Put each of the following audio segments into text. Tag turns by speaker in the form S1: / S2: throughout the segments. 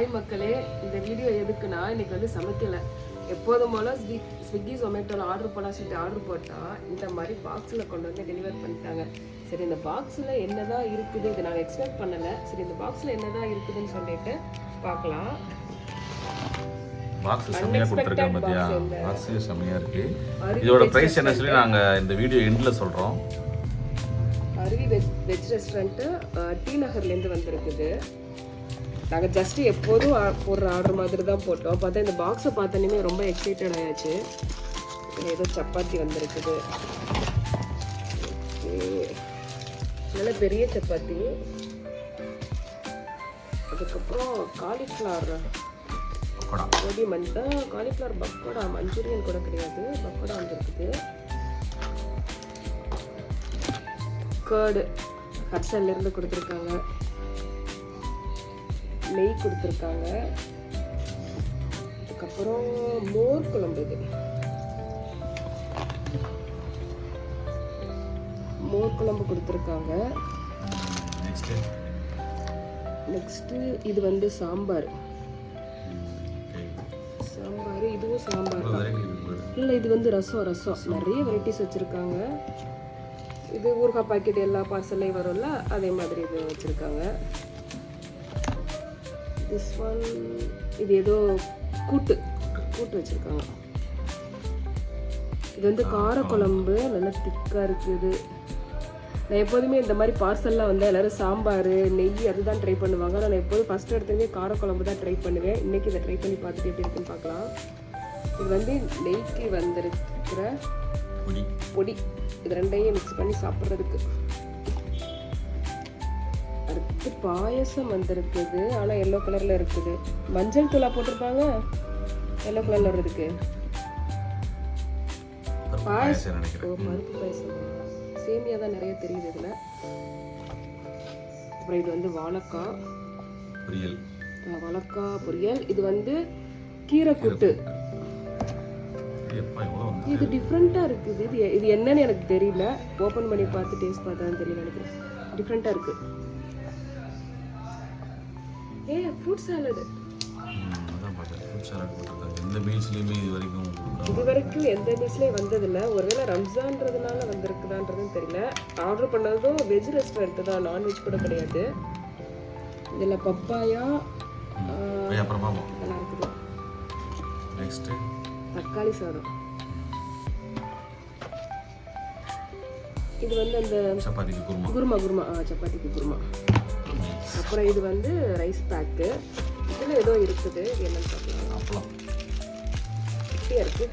S1: Hi மக்களே, இந்த video எதுக்குன்னா இன்னைக்கு வந்து சமைக்கலை. எப்போதும் போல் ஸ்விக்கி ஜொமேட்டோவில் ஆர்டர் போடலாம் சொல்லிட்டு ஆர்டர் போட்டால் இந்த மாதிரி பாக்ஸில் கொண்டு வந்து டெலிவர் பண்ணிட்டாங்க. சரி, இந்த பாக்ஸில் என்னதான் இருக்குது, இதை நாங்கள் எக்ஸ்பெக்ட் பண்ணலை. சரி, இந்த பாக்ஸில் என்னதான் இருக்குதுன்னு சொல்லிட்டு பார்க்கலாம்.
S2: பாக்ஸ் செம்மையா கொடுத்துருக்காங்க பாத்தியா? பாக்ஸ் செம்மையா இருக்கு. இதோட பிரைஸ் என்ன சொல்லி நாங்க இந்த வீடியோ எண்ட்ல சொல்றோம்.
S1: அருவி வெஜ் ரெஸ்டாரண்ட் டி நகர்லேருந்து வந்திருக்குது. நாங்கள் ஜஸ்ட் எப்போதும் போடுற ஆர்டர் மாதிரி தான் போட்டோம். பார்த்தா இந்த பாக்ஸை பார்த்தோன்னே ரொம்ப எக்ஸைட்டட் ஆயாச்சு. ஏதோ சப்பாத்தி வந்திருக்குது, நல்ல பெரிய சப்பாத்தி. அதுக்கப்புறம் காலிஃப்ளவர் பொடி காலிஃப்ளவர் பக்கோடா, மஞ்சூரியன் கூட கிடையாது, பக்கோடா வந்துருக்குது. கர்டு ஹட்சன்லேருந்து கொடுத்துருக்காங்க. நெய் கொடுத்துருக்காங்க. அதுக்கப்புறம் மோர் குழம்பு, இது மோர் குழம்பு கொடுத்துருக்காங்க. நெக்ஸ்ட்டு இது வந்து சாம்பார். இதுவும் சாம்பார் தான். இல்லை, இது வந்து ரசம். நிறைய வெரைட்டிஸ் வச்சுருக்காங்க. இது ஊறுகாய் பாக்கெட் எல்லா பார்சல்லையும் வரும்ல, அதே மாதிரி இது வச்சுருக்காங்க. திஸ் ஒன், இது ஏதோ கூட்டு வச்சுருக்காங்க. இது வந்து காரக்குழம்பு, நல்லா திக்காக இருக்குது. நான் எப்போதுமே இந்த மாதிரி பார்சல்லாம் வந்து எல்லோரும் சாம்பார் நெய் அதுதான் ட்ரை பண்ணுவாங்க. நான் எப்போதும் ஃபஸ்ட் எடுத்துமே காரக்குழம்பு தான் ட்ரை பண்ணுவேன். இன்றைக்கி இதை ட்ரை பண்ணி பார்த்துட்டு எப்படி இருக்குன்னு பார்க்கலாம். இது வந்து நெய்க்கு வந்திருக்கிற பொடி. இது ரெண்டையும் மிக்ஸ் பண்ணி சாப்பிட்றதுக்கு. அடுத்து பாயசம் வந்திருக்குது, ஆனால் எல்லோ கலரில் இருக்குது. மஞ்சள் தூளா போட்டிருப்பாங்க எல்லோ கலரில் வர்றதுக்கு. பாயசம், பருப்பு பாயசம், சேமியா தான் நிறைய தெரியுது இதில். அப்புறம் இது வந்து வாழைக்காய் பொரியல். இது வந்து கீரை கூட்டு. இது டிஃப்ரெண்ட்டாக இருக்குது. இது என்னன்னு எனக்கு தெரியல. ஓப்பன் பண்ணி பார்த்து டேஸ்ட் பார்த்தா தான் தெரியல. நினைக்கிறேன் டிஃப்ரெண்ட்டாக இருக்குது. Fruit salad. இது வரைக்கும் எந்த மீல்ஸ்லேயும் வந்ததில்லை. ஒருவேளை ரம்ஜான்றதுனால வந்திருக்குதான்றதுன்னு தெரியல. ஆர்டர் பண்ணதும் வெஜ் ரெஸ்டாரண்ட் தான், நான்வெஜ் கூட கிடையாது. இதில் பப்பாயா நல்லா இருக்குது. தக்காளி சாதம். இது வந்து அந்த குருமா சப்பாத்திக்கு குருமா. அப்புறம் இது வந்து ரைஸ் பேக்கு. இதில் ஏதோ இருக்குது, என்னன்னு பார்க்கலாம். குட்டியாக இருக்கு.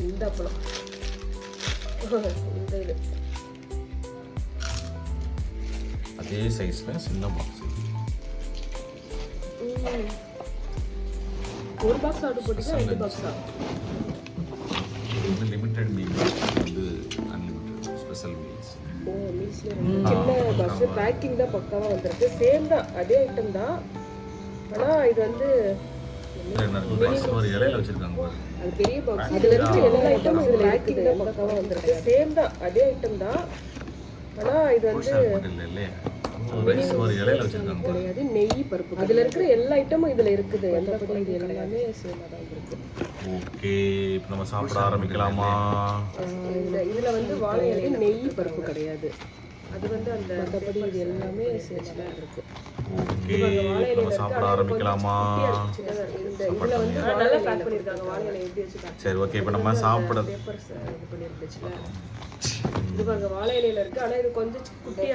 S1: இந்த அப்பளம், இந்த இது
S2: அதே சைஸ்ல சின்ன பாக்ஸ்.
S1: ஒரு பாக்ஸ் ஆர்டர் போட்டீங்க, 2 பாக்ஸ் தான்.
S2: இது லிமிட்டட் மீல், இது அன்லிமிட்டட் ஸ்பெஷல் மீல்ஸ்.
S1: மீல்ஸ்ல சின்ன பாக்ஸ். பேக்கிங் தான் பக்காவா வந்திருக்கு. சேம் தான், அதே ஐட்டம் தான். ஆனா இது வந்து
S2: ஒரு இலையில வச்சிருக்காங்க பாரு.
S1: அது பெரிய பாக்ஸ். இதுல இருக்கிற எல்லா ஐட்டமும் இதுல பேக்கிங் தான் பக்காவா வந்திருக்கு. சேம் தான், அதே ஐட்டம் தான். ஆனா இது வந்து
S2: ஒரு இலையில வச்சிருக்காங்க
S1: கிடையாது, நெய் பருப்பு. அதுல இருக்கிற எல்லா ஐட்டமும் இதுல இருக்குது. எல்லாமே இது எல்லாமே சேமா தான் இருக்கு.
S2: ஓகே, இப்போ நம்ம சாப்பிட ஆரம்பிக்கலாமா?
S1: இதுல வந்து வாழை இலை, நெய் பருப்பு கிடையாது. அது வந்து அந்த மற்றபடி இது எல்லாமே சேமா தான் இருக்கு.
S2: ஓகே, நம்ம சாப்பிட ஆரம்பிக்கலாமா?
S1: இதுல வந்து நல்லா பேக் பண்ணிருக்காங்க. வாழை இலை எப்படி வச்சிருக்காங்க.
S2: சரி, ஓகே, இப்போ நம்ம சாப்பிட
S1: பேப்பர்ஸ் இது பண்ணிருந்துச்சுல. இது பாருங்க, வாழை இலையில இருக்கு. ஆனா இது கொஞ்சம் குட்டியா,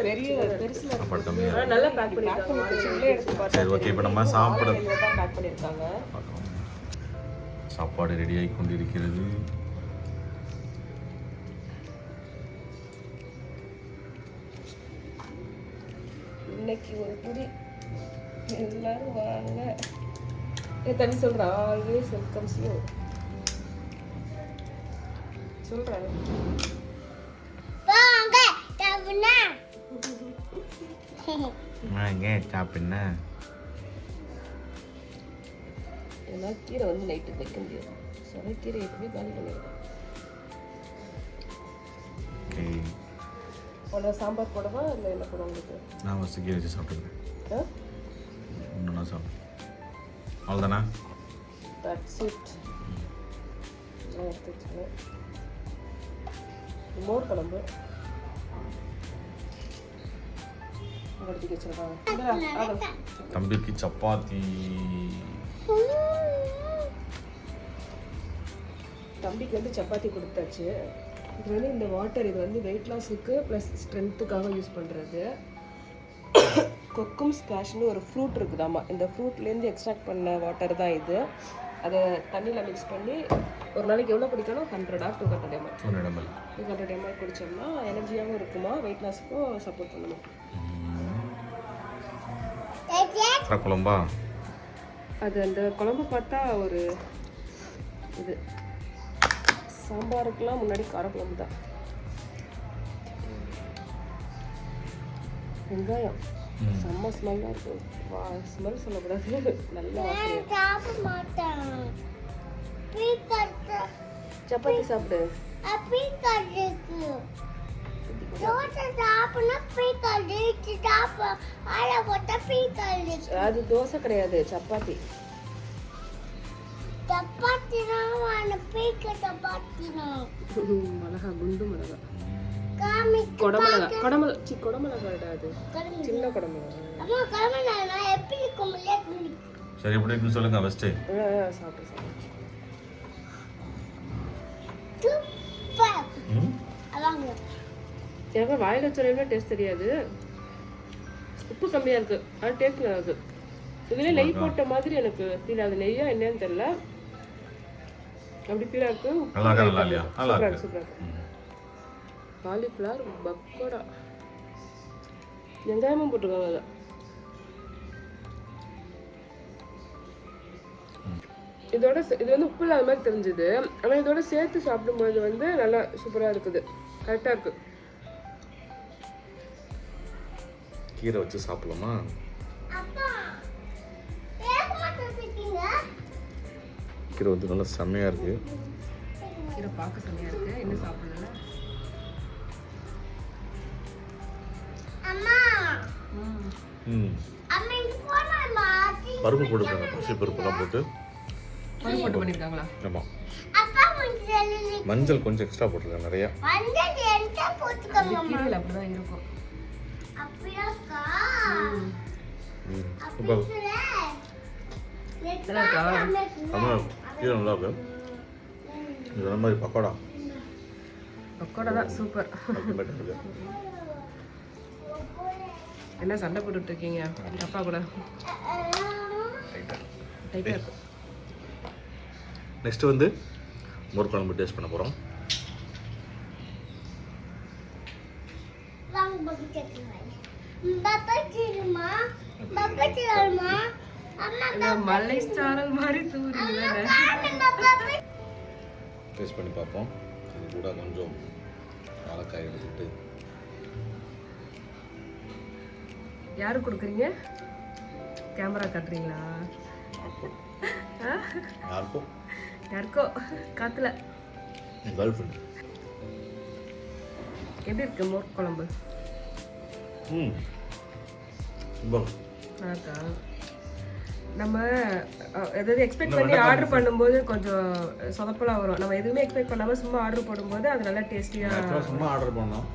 S1: பெருசுல இருக்கு. ஆனா நல்லா பேக் பண்ணிருக்காங்க.
S2: சரி, ஓகே, இப்போ நம்ம சாப்பிட
S1: தான் பேக் பண்ணிருக்காங்க.
S2: சாப்பாடு ரெடி ஆகி கொண்டிருக்கிறது.
S1: இன்னைக்கு ஒரு புடி எல்லாரும் வாங்க. தண்ணி சொல்றா, ஆல்வேஸ் வெல்கம்ஸ் யூ சொல்றேன்.
S2: சாப்பிடுண்ணா
S1: ஏன்னா கீரை வந்து நைட்டுக்கு வைக்க முடியாது. கீரை எப்பவுமே காலி பண்ணிடுவேன். உடனே சாம்பார் போடவா இல்லை என்ன போட உங்களுக்கு?
S2: நான் ஃபஸ்ட்டு கீரை வச்சு சாப்பிட்டுக்கிறேன். ஒன்று நான் சாப்பிட்டேன். அவ்வளோதானா?
S1: That's it. எடுத்து வச்சுருவேன். மோர் குழம்பு
S2: தம்பிக்கு சப்பாத்தி.
S1: தம்பிக்கு வந்து சப்பாத்தி கொடுத்தாச்சு. இது வந்து இந்த வாட்டர், இது வந்து வெயிட் லாஸுக்கு ப்ளஸ் ஸ்ட்ரென்த்துக்காக யூஸ் பண்ணுறது. கொக்கும் ஸ்குவாஷ்னு ஒரு ஃப்ரூட் இருக்குதாம்மா. இந்த ஃப்ரூட்லேருந்து எக்ஸ்ட்ராக்ட் பண்ண வாட்டர் தான் இது. அதை தண்ணியில் மிக்ஸ் பண்ணி ஒரு நாளைக்கு எவ்வளோ குடிக்கணும்? 100 or 200 ml. 200 ml குடித்தோம்னா எனர்ஜியாகவும் இருக்குமா, வெயிட் லாஸுக்கும் சப்போர்ட் பண்ணுமா.
S2: குழம்பா
S1: அது அந்த குழம்பு பார்த்தா ஒரு இது சாம்பாருக்கெல்லாம் முன்னாடி காரக்குழம்பு தான். வெங்காயம் செம்ம ஸ்மெல்லாக இருக்கும். ஸ்மெல் சொல்லக்கூடாது, நல்ல சப்பாத்தி சாப்பிடு. அது தோசை கிடையாது, சப்பாத்தி. மிளகா, குண்டு மிளகா, கொடமிளகா அது சின்ன கொடமிளகா.
S2: சரி, எப்படி இருக்குன்னு சொல்லுங்க ஃபர்ஸ்ட்.
S1: சாப்பிட்டு எனக்கு வாயில் வச்சோன்னா டேஸ்ட் தெரியாது. உப்பு கம்மியாக இருக்குது, ஆனால் டேஸ்ட் நல்லா இருக்குது. இதுலேயே நெய் போட்ட மாதிரி எனக்கு ஃபீல் ஆகுது. நெய்யா என்னன்னு தெரியல, அப்படி ஃபீல் ஆகுது. சூப்பராக சூப்பராக. காலிஃப்ளவர் பக்கோடா, வெங்காயமும் போட்டிருக்காங்க அதில். இதோட இது வந்து உப்பு இல்லாத மாதிரி தெரிஞ்சுது, ஆனால் இதோட சேர்த்து சாப்பிடும்போது வந்து நல்லா சூப்பராக இருக்குது, கரெக்டாக இருக்குது.
S2: கீரை வச்சு சாப்பிடலாமா? கீரை வந்து நல்லா செம்மையாக இருக்கு.
S1: கீரை பார்க்க செம்மையாக இருக்கு. என்ன சாப்பிடல?
S2: பருப்பு போட்டுருக்காங்க, பசி பருப்புலாம் போட்டு
S1: பண்ணிருக்காங்களா?
S2: ஆமாம். மஞ்சள் கொஞ்சம் எக்ஸ்ட்ரா போட்டிருக்காங்க, நிறையா.
S1: அப்படிதான் இருக்கும்.
S2: நல்லா இருக்கு. இந்த மாதிரி பக்கோடா
S1: தான் சூப்பர். என்ன சண்டை போட்டுட்டு இருக்கீங்க அப்பா கூட?
S2: நெக்ஸ்ட் வந்து மோர் குழம்பு டேஸ்ட் பண்ண போகிறோம்.
S1: மலை சாரல் மாதிரி
S2: டேஸ்ட் பண்ணி பார்ப்போம். இது கூட கொஞ்சம் வாழைக்காய் எடுத்துட்டு.
S1: யாரு கொடுக்குறீங்க? கேமரா காட்டுறீங்களா? யாருக்கோ காத்துல. எப்படி இருக்கு மோர் குழம்பு? நம்ம எதாவது எக்ஸ்பெக்ட் பண்ணி ஆர்டர் பண்ணும்போது கொஞ்சம் சொதப்பலாம் வரும். நம்ம எதுவுமே எக்ஸ்பெக்ட் பண்ணாமல் சும்மா ஆர்டர் போடும்போது அது நல்லா டேஸ்டியாக.
S2: சும்மா ஆர்டர் பண்ணோம்,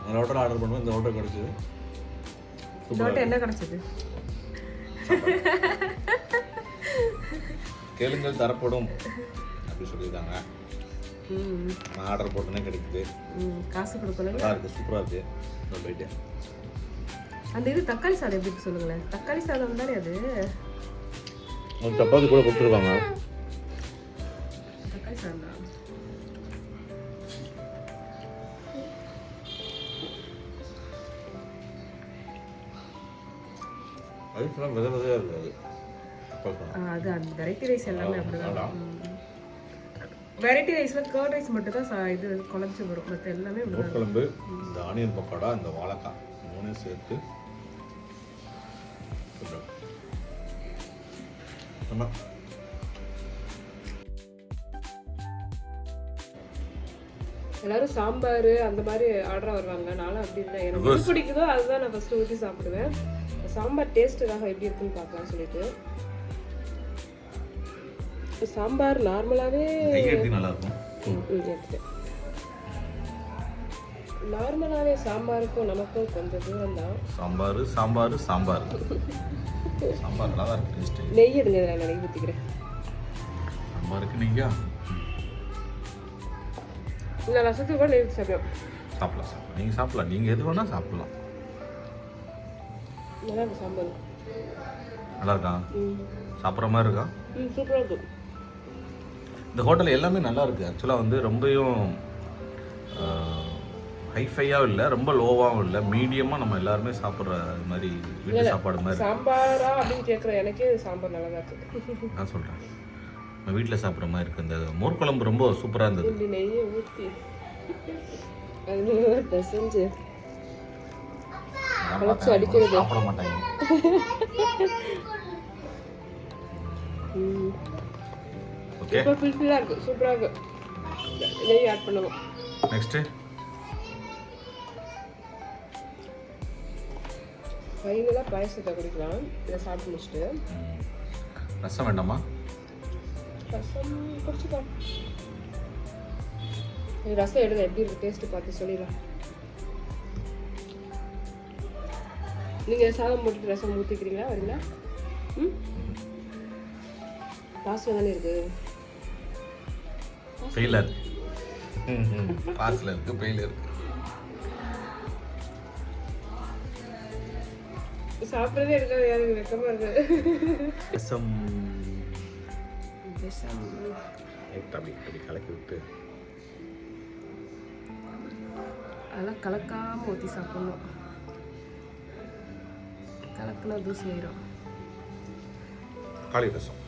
S2: அந்த ஹோட்டல் ஆர்டர் பண்ணுவோம். இந்த ஹோட்டல் கிடச்சிது.
S1: இந்த ஹோட்டல் என்ன கிடச்சிது?
S2: கேளுங்கள் தரப்படும் அப்படி சொல்லியிருக்காங்க. நான் ஆர்டர் போட்டோன்னே கிடைக்குது.
S1: காசு கொடுக்கணும்.
S2: நல்லா இருக்குது, சூப்பராக இருக்குது. நான் போயிட்டேன்.
S1: அந்த இது தக்காளி சாதம் எப்படி சொல்லுங்களேன்? தக்காளி சாதம் தானே அது?
S2: சப்பாத்தி கூட கொடுத்துருவாங்க.
S1: தக்காளி சாதம் தான்.
S2: ரைஸ்லாம் வித விதையாக இருக்குது.
S1: அது அந்த வெரைட்டி ரைஸ் எல்லாமே அப்படிதான். வெரைட்டி ரைஸில் கர்ட் ரைஸ் மட்டும் தான் இது குழஞ்சி வரும். மற்ற எல்லாமே
S2: மோர் குழம்பு, இந்த ஆனியன் பக்கோடா, இந்த வாழைக்காய் மூணையும் சேர்த்து
S1: எல்லாரும் சாம்பார் அந்த மாதிரி ஆர்டராக வருவாங்க. நானும் அப்படி இல்லை, எனக்கு எது பிடிக்குதோ அதுதான் நான் ஃபஸ்ட்டு ஊற்றி சாப்பிடுவேன். சாம்பார் டேஸ்ட்டுக்காக எப்படி இருக்குன்னு பார்க்கலாம்னு சொல்லிட்டு. சாம்பார் நார்மலாகவே
S2: நல்லா இருக்கும்.
S1: எடுத்துட்டேன். நார்மலாகவே சாம்பாருக்கும் நமக்கும் கொஞ்சம் தூரம் தான்.
S2: சாம்பார் சாம்பார் சாம்பார் சாம்பார் நல்லா தான் இருக்கு டேஸ்ட்டு.
S1: நெய் எடுங்க, நான் நெய் ஊற்றிக்கிறேன்.
S2: சாம்பாருக்கு நெய்யா?
S1: இல்லை, ரசத்துக்கு கூட நெய் ஊற்றி சாப்பிடலாம்.
S2: சாப்பிடலாம். நீங்கள் சாப்பிடலாம், நீங்கள் எது வேணால் சாப்பிடலாம்.
S1: நல்லா இருக்கு சாம்பார்.
S2: நல்லா இருக்கா? சாப்பிட்ற மாதிரி இருக்கா?
S1: சூப்பராக இருக்கும்.
S2: இந்த ஹோட்டல் எல்லாமே நல்லா இருக்குது. ஆக்சுவலாக வந்து ரொம்பவும் ஹைஃபையாகவும் இல்லை, ரொம்ப லோவாகவும் இல்லை, மீடியமாக நம்ம எல்லாருமே சாப்பிட்ற மாதிரி வீட்டு சாப்பாடு மாதிரி.
S1: சாம்பாரா அப்படின்னு கேட்குறேன், எனக்கே சாம்பார் நல்லா தான் இருக்குது.
S2: நான் சொல்கிறேன், நம்ம வீட்டில் சாப்பிட்ற மாதிரி இருக்குது. இந்த மோர் குழம்பு ரொம்ப சூப்பராக இருந்தது.
S1: இப்படி நெய்யை ஊற்றி அது பிசைஞ்சு கலச்சு அடிக்கிறது.
S2: சாப்பிட மாட்டாங்க. ஓகே,
S1: இப்போ ஃபுல்ஃபில்லாக இருக்குது, சூப்பராக இருக்குது. நெய் ஆட் பண்ணுவோம்.
S2: நெக்ஸ்ட்டு
S1: ஃபைனலாக பாயசத்தை குடிக்கலாம். இதை சாப்பிட்டு முடிச்சுட்டு
S2: ரசம் வேண்டாமா?
S1: ரசம் குடிச்சுக்கலாம். ரசம் எடுங்க, எப்படி இருக்கு டேஸ்ட்டு பார்த்து சொல்லிடலாம். நீங்கள் சாதம் போட்டுட்டு ரசம் ஊற்றிக்கிறீங்களா? வரீங்களா? பாஸ்டில் தானே இருக்கு.
S2: ஃபெயிலர். பாஸ்டில் இருக்கு, ஃபெயிலர் இருக்கு.
S1: சாப்பிட்றதே இருக்காது, எனக்கு வெக்கமாக இருக்குது.
S2: ரசம் அப்படி கலக்கி விட்டு
S1: அதெல்லாம் கலக்காமல் ஊற்றி சாப்பிடணும். கலக்குனா தூசி ஆயிரும்.
S2: காளி ரசம்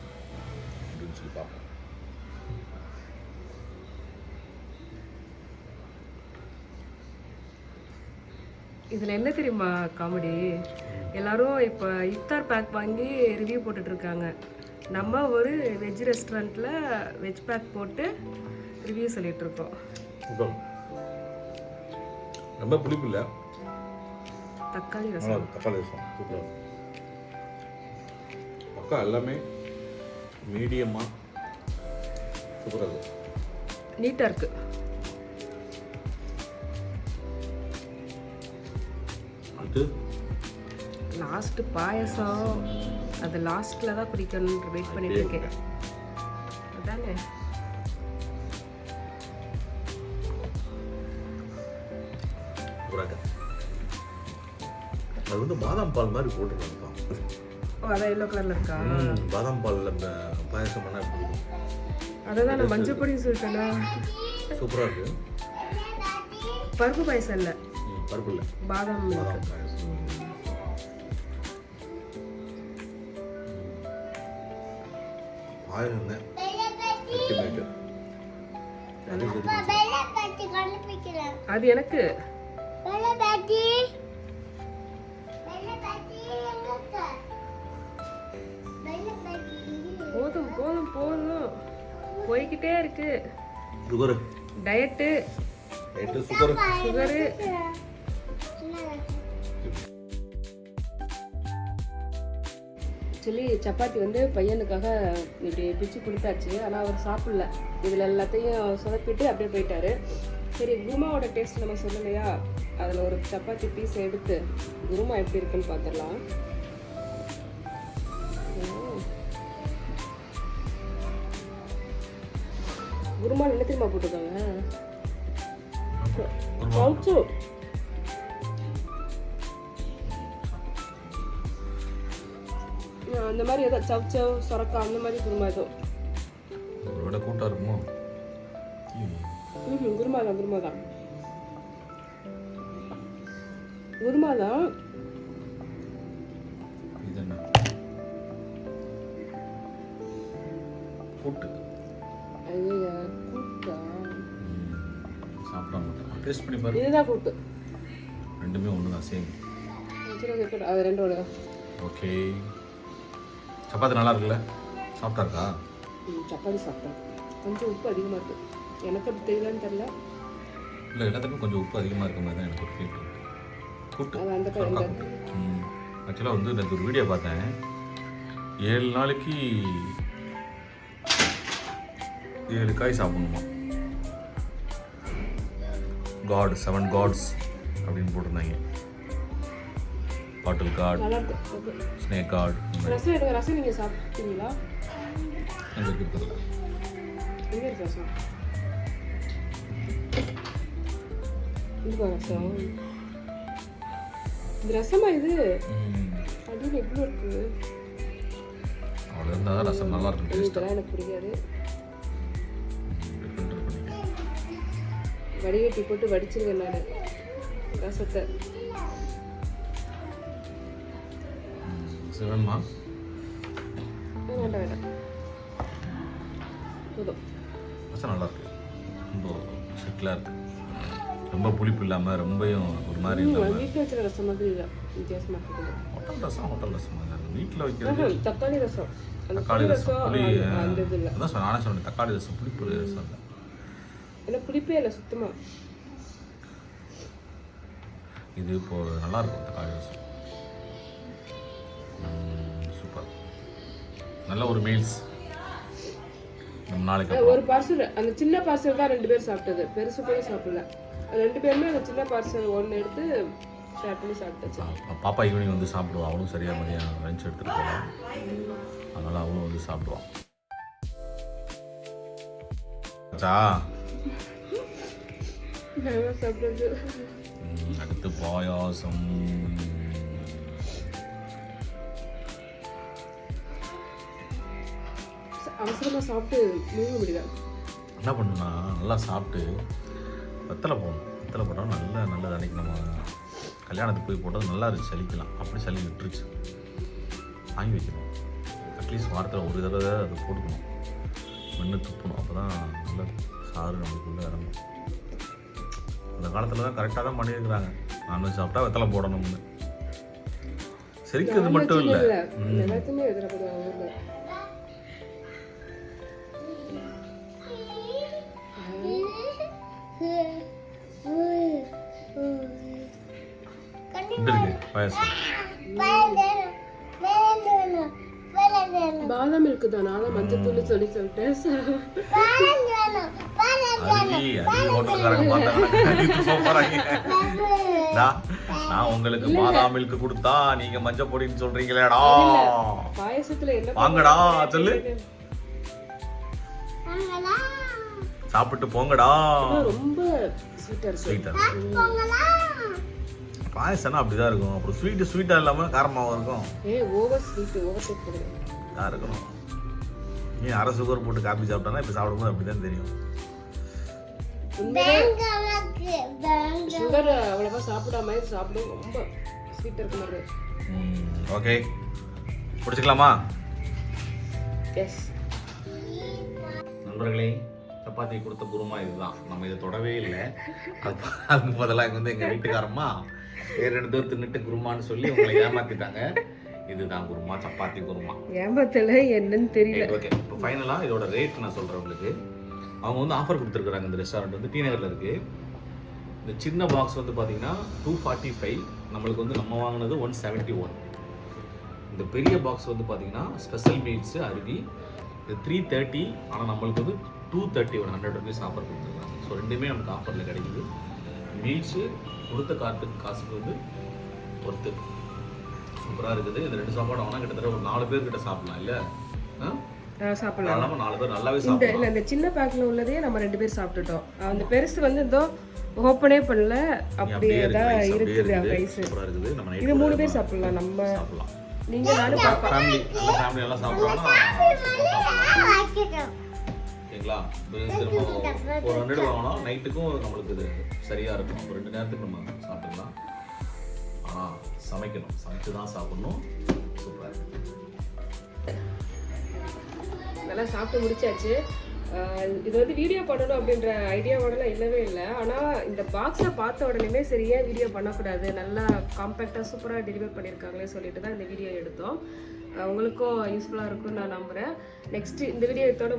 S2: அப்படின்னு சொல்லி பார்ப்போம்.
S1: இதில் என்ன தெரியுமா காமெடி? எல்லாரும் இப்போ இஃப்தார் பேக் வாங்கி ரிவ்யூ போட்டுட்ருக்காங்க. நம்ம ஒரு வெஜ் ரெஸ்டாரண்ட்டில் வெஜ் பேக் போட்டு ரிவ்யூ சொல்லிகிட்ருக்கோம்.
S2: ரொம்ப புளிப்பு இல்லை,
S1: தக்காளி ரசம்.
S2: தக்காளி ரசம் சூப்பராக பக்கா, எல்லாமே மீடியமாக சூப்பராக இருக்குது,
S1: நீட்டாக இருக்குது.
S2: அடுத்து
S1: லாஸ்ட்டு பாயசம், அது லாஸ்ட்டில் தான் குடிக்கணும்னு வெயிட் பண்ணிட்டு இருக்கேன். அதானே
S2: அது வந்து பாதாம் பால் மாதிரி போட்டுருக்காங்க.
S1: ஓ, அதான் எல்லோ கலரில் இருக்கா?
S2: பாதாம் பாலில் பாயசம் பண்ணால் எப்படி இருக்கும்?
S1: அதை தான் நான் மஞ்சள் பொடி சொல்லிட்டேன்னா.
S2: சூப்பராக இருக்குது.
S1: பருப்பு பாயசம் இல்லை,
S2: பருப்பு இல்லை,
S1: பாதாம்
S2: பாதாம் பாயசம். பாயசம் தான் அல்டிமேட்.
S1: அது எனக்கு போதும் போதும் போதும், போய்கிட்டே இருக்கு.
S2: Sugar
S1: diet,
S2: sugar
S1: sugar. Actually chapati வந்து பையனுக்காக இப்படி பிச்சு கொடுத்தாச்சு, ஆனால் அவர் சாப்பிடல. இதில் எல்லாத்தையும் சொதப்பிட்டு அப்படியே போயிட்டாரு. சரி, குருமாவோட டேஸ்ட் நம்ம சொல்லலையா, அதில் ஒரு சப்பாத்தி பீஸ் எடுத்து குருமா எப்படி இருக்குன்னு பார்த்துடலாம். குருமா என்ன தெரியுமா போட்டுருக்காங்க? அந்த மாதிரி ஏதோ சவ் சொரக்கா அந்த மாதிரி குருமா எதுவும்
S2: விட கூட்டா இருக்குமோ?
S1: குருமா தான் குருமா தான்.
S2: இது என்ன கூட்டு?
S1: ஐயா, கூட்டா?
S2: சாப்பிட மாட்டேன், டேஸ்ட் பண்ணி பாரு.
S1: இதுதான் கூட்டு,
S2: ரெண்டுமே ஒன்று தான், சேம்.
S1: அது ரெண்டோட.
S2: ஓகே, சப்பாத்தி நல்லா இருக்குல்ல? சாப்பிட்டா இருக்கா?
S1: சப்பாத்தி சாப்பிட்டேன், கொஞ்சம் உப்பு அதிகமாக இருக்குது. எனக்கு அப்படி தெரியலன்னு தெரில,
S2: இல்லை எல்லாத்துக்கும் கொஞ்சம் உப்பு அதிகமாக இருக்க மாதிரி தான் எனக்கு ஒரு ஃபீல் இருக்குது. கூட்டு
S1: அது அந்த
S2: சொரக்கா கூட்டு. ஆக்சுவலாக வந்து எனக்கு ஒரு வீடியோ பார்த்தேன். 7 நாளைக்கு 7 காய் சாப்பிடணுமா. காட் 7 காட்ஸ் அப்படின்னு போட்டிருந்தாங்க. பாட்டில் காட்,
S1: நல்லா இருக்கு.
S2: Snake God.
S1: ரசம் எடுங்க. ரசம் நீங்கள் சாப்பிட்டீங்களா?
S2: அங்கே இருக்கிறதுல
S1: எங்கே இருக்கு ரசம்? இதுவா ரசம்? இது ரசமா இது? அப்படின்னு எப்படி இருக்கு?
S2: அவ்வளோ இருந்தால் தான் ரசம் நல்லா இருக்கும். டேஸ்ட்டாக
S1: இதெல்லாம் எனக்கு பிடிக்காது. வடிகட்டி போட்டு வடிச்சிருக்கேன் நான் ரசத்தை.
S2: வேணுமா?
S1: வேண்டாம் வேண்டாம் போதும்.
S2: ரசம் நல்லா இருக்கு. ரொம்ப செட்டிலாக இருக்கு. ரொம்ப புளிப்பு இல்லாமல் ரொம்பவும் ஒரு மாதிரி இல்லாமல்.
S1: வீட்டில் வச்சுற ரசம் மாதிரி இல்லை, வித்தியாசமாக இருக்குது.
S2: ஹோட்டல் ரசம் வீட்டில் வைக்கிறது.
S1: தக்காளி ரசம்,
S2: தக்காளி ரசம் புளி
S1: அந்த இது இல்லை.
S2: அதான் நானே சொன்னேன், தக்காளி ரசம் புளிப்பு ரசம் இல்லை.
S1: ஏன்னா புளிப்பே இல்லை சுத்தமாக.
S2: இது இப்போ நல்லா இருக்கும் தக்காளி ரசம். சூப்பர். நல்ல ஒரு மீல்ஸ். நம்ம நாளைக்கு
S1: ஒரு பார்சல், அந்த சின்ன பார்சல் தான் 2 பேர் சாப்பிட்டது, பெருசு கூட சாப்பிடல. 2 பேருமே அந்த சின்ன பார்சல் 1 எடுத்து ஷேர் பண்ணி சாப்பிட்டாச்சு.
S2: பாப்பா ஈவினிங் வந்து சாப்பிடுவா. அவளும் சரியாக மதியம் லஞ்ச் எடுத்துகிட்டு போகலாம். அதனால் அவளும் வந்து சாப்பிடுவான்.
S1: சாப்பிடுறது.
S2: அடுத்து பாயாசம்.
S1: அவசரமாக சாப்பிட்டு முழுங்க முடியல.
S2: என்ன பண்ணுன்னா, நல்லா சாப்பிட்டு வெத்தலை போடணும். வெத்தலை போட்டால் நல்லது. அன்றைக்கி நம்ம கல்யாணத்துக்கு போய் போட்டது நல்லா இருந்துச்சு. சளிக்கலாம். அப்படி சளி விட்டுருச்சு. வாங்கி வைக்கணும். அட்லீஸ்ட் வாரத்தில் ஒரு தடவை அதை போட்டுக்கணும். மென்று துப்பணும். அப்போ தான் நல்ல சாறு நம்மளுக்குள்ளே இறங்கும். அந்த காலத்தில் தான் கரெக்டாக தான் பண்ணியிருக்கிறாங்க. நான்வெஜ் சாப்பிட்டா வெத்தலை போடணும்னு. செரிக்கிறது மட்டும் இல்லை,
S1: எல்லாத்தையுமே எதிர்பார்க்குறாங்க.
S2: பாயசம்
S1: பாதாம் மில்க் தான். நான் மஞ்சள் தூள் சொல்லிட்டேன்.
S2: நான் உங்களுக்கு பாதாம் மில்க் கொடுத்தா நீங்க மஞ்சள் பொடின்னு சொல்றீங்களேடா.
S1: பாயசத்துல என்ன
S2: வாங்கடா சொல்லு. சாப்பிட்டு போங்கடா.
S1: ரொம்ப ஸ்வீட்டா
S2: பாயசம்னா அப்படிதான் இருக்கும். அப்புறம் ஸ்வீட்டா இல்லாம காரமாவும் இருக்கும்.
S1: ஓவர் ஸ்வீட், ஓவர் ஸ்வீட்
S2: தான் இருக்கணும். நீ அரை சுகர் போட்டு காபி சாப்பிட்டானா இப்ப சாப்பிடும்போது அப்படிதான் தெரியும்.
S1: சுகர் அவ்வளவா சாப்பிடாம சாப்பிடும். ரொம்ப ஸ்வீட்டா இருக்க மாதிரி.
S2: ஓகே, பிடிச்சிக்கலாமா?
S1: எஸ்.
S2: நண்பர்களே, சப்பாத்தி கொடுத்த குருமா இதுதான். நம்ம இதை தொடவே இல்லை. அதுக்கு பதிலாக இங்கே வந்து எங்கள் வீட்டுக்காரம்மா வேறு 2 பேர் தின்னுட்டு குருமான்னு சொல்லி உங்களை ஏமாத்திட்டாங்க. இதுதான் குருமா, சப்பாத்தி குருமா.
S1: ஏமாத்தல என்னன்னு தெரியல.
S2: ஓகே, இப்போ ஃபைனலாக இதோட ரேட் நான் சொல்கிறேன் உங்களுக்கு. அவங்க வந்து ஆஃபர் கொடுத்துருக்குறாங்க. இந்த ரெஸ்டாரண்ட் வந்து டி நகரில் இருக்குது. இந்த சின்ன பாக்ஸ் வந்து பார்த்தீங்கன்னா 245. நம்மளுக்கு வந்து நம்ம வாங்கினது 171. இந்த பெரிய பாக்ஸ் வந்து பார்த்தீங்கன்னா ஸ்பெஷல் மீல்ஸு அருவி இது 330. ஆனால் நம்மளுக்கு வந்து 230 100 ருபீஸ் ஆஃபர் கொடுத்துருக்காங்க. ஸோ ரெண்டுமே நமக்கு ஆஃபரில் கிடைக்குது. மீல்ஸு கொடுத்த காசுக்கு வந்து ஒர்த்து சூப்பராக இருக்குது. இந்த 2 சாப்பாடு வாங்கினா கிட்டத்தட்ட ஒரு 4 பேர்கிட்ட சாப்பிடலாம். இல்லை சாப்பிடலாம். 4 பேர் நல்லாவே சாப்பிடலாம்.
S1: இந்த சின்ன பேக்கில் உள்ளதே நம்ம 2 பேர் சாப்பிட்டுட்டோம். அந்த பெருசு வந்து இதோ ஓப்பனே பண்ணல, அப்படியே தான் இருக்குது. ரைஸ்
S2: சூப்பராக இருக்குது. நம்ம
S1: இது 3 பேர் சாப்பிடலாம். நம்ம
S2: சாப்பிடலாம்.
S1: நீங்க நானும்
S2: ஃபேமிலி எல்லாம் சாப்பிடுவாங்க. ஓகேங்களா? திரும்ப ஒரு 100 வாங்கினா நைட்டுக்கும் நம்மளுக்கு இது சரியாக இருக்கும். ஒரு 2 நேரத்துக்கு நம்ம சாப்பிட்டுக்கலாம். ஆனால் சமைக்கணும், சமைச்சு தான் சாப்பிடணும். சூப்பராக
S1: நல்லா சாப்பிட்டு முடிச்சாச்சு. இது வந்து வீடியோ பண்ணணும் அப்படின்ற ஐடியாவோடலாம் இல்லவே இல்லை. ஆனால் இந்த பாக்ஸை பார்த்த உடனே சரியா வீடியோ பண்ணக்கூடாது, நல்லா காம்பேக்டாக சூப்பராக டெலிவர் பண்ணியிருக்காங்களே சொல்லிட்டு தான் இந்த வீடியோ எடுத்தோம். உங்களுக்கும் யூஸ்ஃபுல்லாக இருக்கும்னு நான் நம்புகிறேன். நெக்ஸ்ட் இந்த வீடியோ இதோட